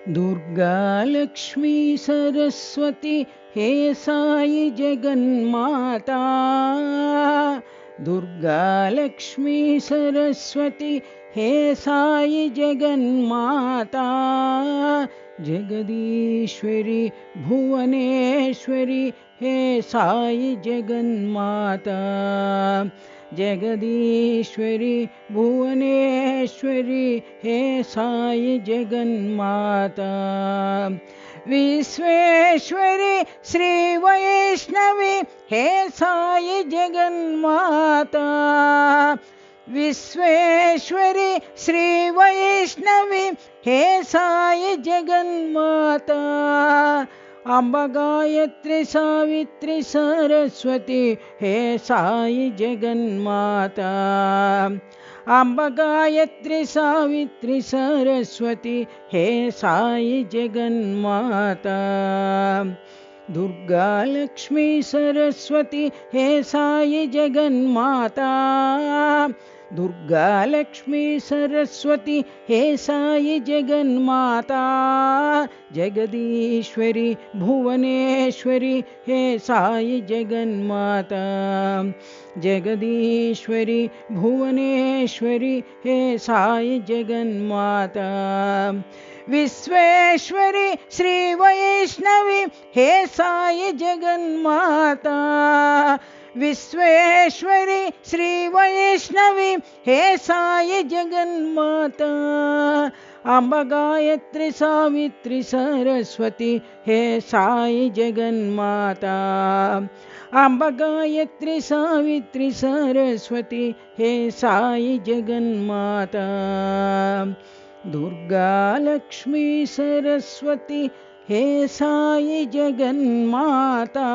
दुर्गा लक्ष्मी सरस्वती हे साई जगन्माता। दुर्गा लक्ष्मी सरस्वती हे साई जगन्माता। जगदीश्वरी भुवनेश्वरी हे साई जगन्माता। जगदीश्वरी भुवनेश्वरी हे साई जगन्माता। विश्वेश्वरी श्री वैष्णवी हे साई जगन्माता। विश्वेश्वरी श्री वैष्णवी हे साई जगन्माता। अम्बा गायत्री सावित्री सरस्वती हे साई जगन्माता। अम्बा गायत्री सावित्री सरस्वती हे साई जगन्माता। दुर्गा लक्ष्मी सरस्वती हे साई जगन्माता। दुर्गा लक्ष्मी सरस्वती हे साई जगन्माता। जगदीश्वरी भुवनेश्वरी हे साई जगन्माता। जगदीश्वरी भुवनेश्वरी हे साई जगन्माता। विश्वेश्वरी श्री वैष्णवी हे साई जगन्माता। विश्वेश्वरी श्री वैष्णवी हे साई जगन्माता। अम्बा गायत्री सावित्री सरस्वती हे साई जगन्माता। अम्बा गायत्री सावित्री सरस्वती हे साई जगन्माता। दुर्गा लक्ष्मी सरस्वती हे साई जगन्माता।